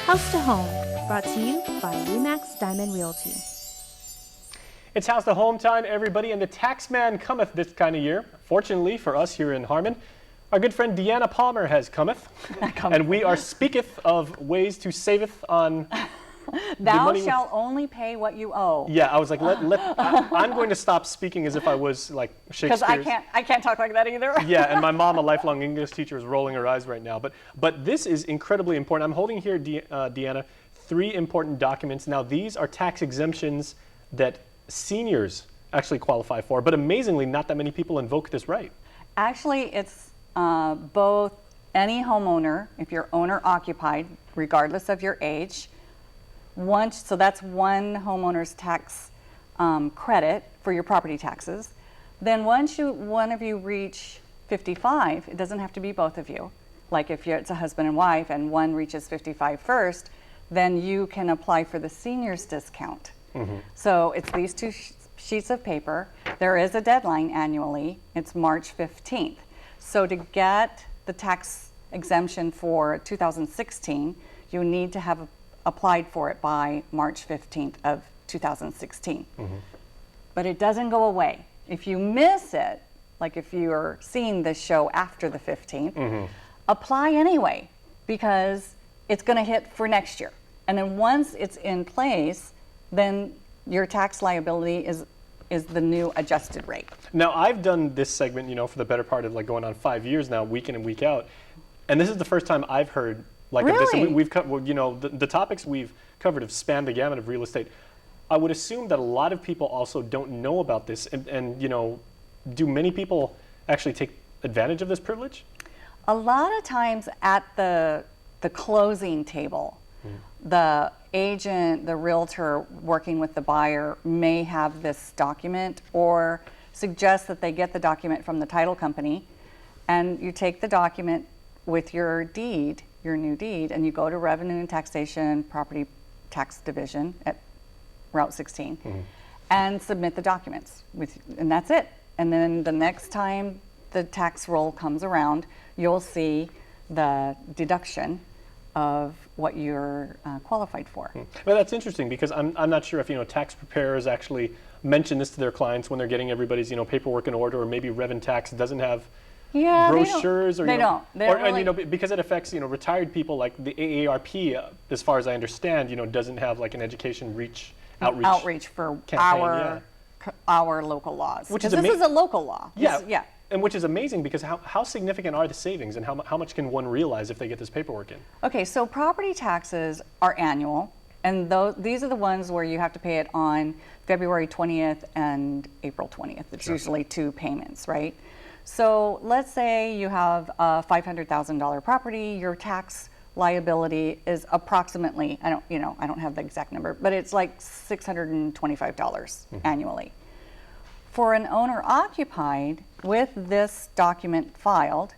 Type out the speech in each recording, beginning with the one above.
House to Home, brought to you by RE/MAX Diamond Realty. It's House to Home time, everybody, and the tax man cometh this kind of year. Fortunately for us here in Harmon, our good friend Deanna Palmer has cometh, and we are speaketh of ways to saveth on Thou shalt only pay what you owe. Yeah, I was like, I'm going to stop speaking as if I was like Shakespeare's. Because I can't talk like that either. Yeah, and my mom, a lifelong English teacher, is rolling her eyes right now. But this is incredibly important. I'm holding here, Deanna, 3 important documents. Now, these are tax exemptions that seniors actually qualify for, but amazingly, not that many people invoke this right. Actually, it's both any homeowner, if you're owner occupied, regardless of your age. So that's one homeowner's tax credit for your property taxes. Then once one of you reach 55, it doesn't have to be both of you. Like if it's a husband and wife and one reaches 55 first, then you can apply for the seniors discount. Mm-hmm. So it's these 2 sheets of paper. There is a deadline annually. It's March 15th. So to get the tax exemption for 2016, you need to have applied for it by March 15th of 2016. Mm-hmm. But it doesn't go away. If you miss it, like if you're seeing this show after the 15th, mm-hmm. apply anyway, because it's going to hit for next year. And then once it's in place, then your tax liability is the new adjusted rate. Now, I've done this segment, for the better part of like going on 5 years now, week in and week out. And this is the first time I've heard like really? This. And we've the topics we've covered have spanned the gamut of real estate. I would assume that a lot of people also don't know about this. And do many people actually take advantage of this privilege? A lot of times at the closing table, the agent, the realtor working with the buyer may have this document or suggest that they get the document from the title company, and you take the document with your deed, your new deed, and you go to Revenue and Taxation Property Tax Division at Route 16 and submit the documents and that's it. And then the next time the tax roll comes around, you'll see the deduction of what you're qualified for. Well, that's interesting, because I'm not sure if tax preparers actually mention this to their clients when they're getting everybody's paperwork in order, or maybe Rev Tax doesn't have brochures, they don't. And because it affects retired people, like the AARP, as far as I understand, doesn't have like an education outreach for campaign, our local laws. Which is this is a local law. Yeah. And which is amazing, because how significant are the savings, and how much can one realize if they get this paperwork in? Okay, so property taxes are annual, and these are the ones where you have to pay it on February 20th and April 20th. It's usually 2 payments, right? So let's say you have a $500,000 property. Your tax liability is approximately, I don't have the exact number, but it's like $625 annually. For an owner occupied, with this document filed,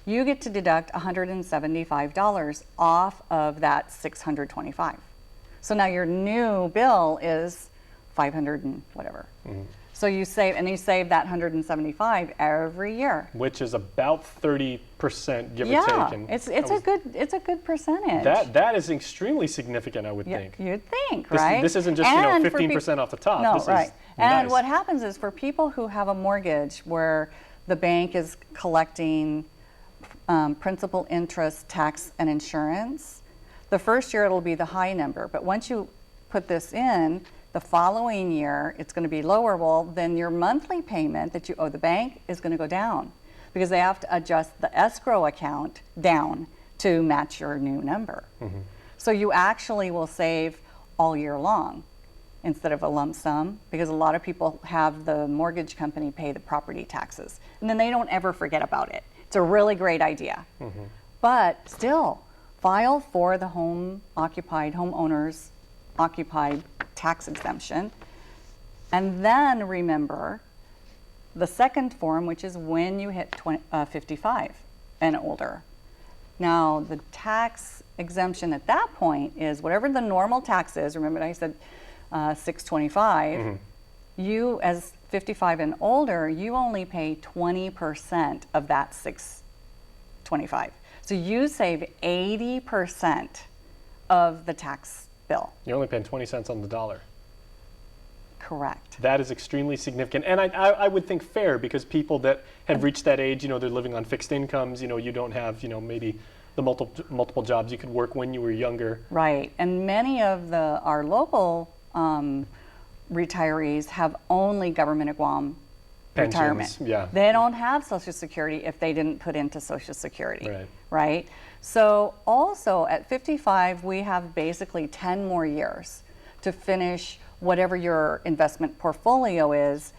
you get to deduct $175 off of that $625. So now your new bill is $500 and whatever. Mm-hmm. So you save that $175 every year, which is about 30%, give or take. Yeah, it's a good percentage. That is extremely significant, I would think. You'd think, right? This isn't just 15% off the top. No, this right. Is and nice. What happens is, for people who have a mortgage where the bank is collecting principal, interest, tax, and insurance, the first year it'll be the high number, but once you put this in, the following year, it's going to be lower. Well, then your monthly payment that you owe the bank is going to go down, because they have to adjust the escrow account down to match your new number. Mm-hmm. So you actually will save all year long instead of a lump sum, because a lot of people have the mortgage company pay the property taxes, and then they don't ever forget about it. It's a really great idea. Mm-hmm. But still, file for the homeowners occupied tax exemption, and then remember the second form, which is when you hit 55 and older. Now, the tax exemption at that point is whatever the normal tax is. Remember, I said $625. Mm-hmm. You, as 55 and older, you only pay 20% of that $625. So you save 80% of the tax bill. You're only paying 20 cents on the dollar. Correct. That is extremely significant, and I would think fair, because people that have reached that age, they're living on fixed incomes. You don't have, maybe the multiple jobs you could work when you were younger. Right, and many of our local retirees have only government of Guam Pensions, retirement. yeah. They don't have Social Security if they didn't put into Social Security. Right. Right? So also at 55, we have basically 10 more years to finish whatever your investment portfolio is,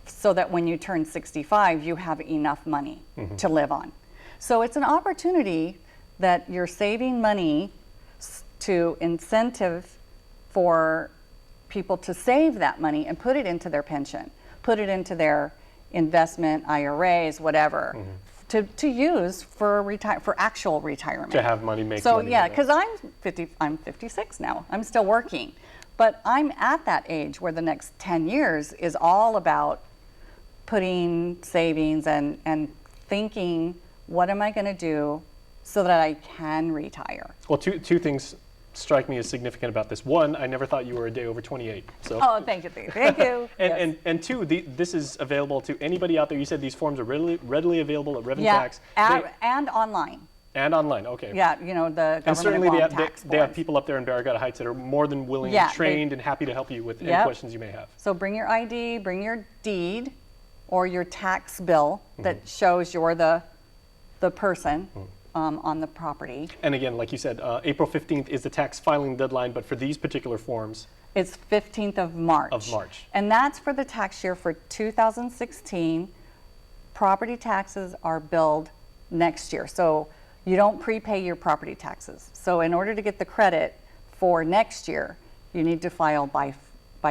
so that when you turn 65, you have enough money to live on. So it's an opportunity that you're saving money to incentive for people to save that money and put it into their pension, put it into their investment, IRAs, whatever, to use for actual retirement. To have money, make so money. yeah, because I'm 56 now. I'm still working, but I'm at that age where the next 10 years is all about putting savings and thinking, what am I going to do so that I can retire? Well, two things strike me as significant about this. One, I never thought you were a day over 28. So. Oh, thank you, thank you. And, and two, this is available to anybody out there. You said these forms are readily available at Revenue Tax. And online. And online, okay. Yeah, the government And certainly of they Guam have, tax they have forms. people up there in Barrigada Heights that are more than willing Yeah, and trained and happy to help you with any Yep. questions you may have. So bring your ID, bring your deed, or your tax bill that shows you're the person on the property. And again, like you said, April 15th is the tax filing deadline, but for these particular forms, It's 15th of March. Of March. And that's for the tax year for 2016. Property taxes are billed next year. So you don't prepay your property taxes. So in order to get the credit for next year, you need to file by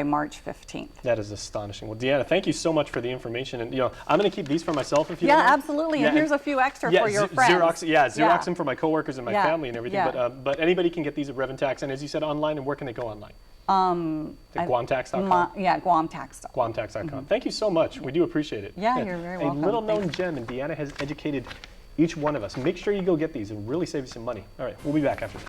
March 15th. that is astonishing. Well, Deanna, thank you so much for the information. And I'm going to keep these for myself if you Yeah, don't mind. absolutely. Yeah, And here's a few extra for your Xerox, friends. Xerox them for my coworkers and my Yeah, family and everything. yeah. But anybody can get these at Revenue And as you said, online, and where can they go online? At GuamTax.com. Yeah, GuamTax. GuamTax.com. Thank you so much. We do appreciate it. Yeah, you're very welcome. A little known gem, and Deanna has educated each one of us. Make sure you go get these. It really save you some money. All right, we'll be back after this.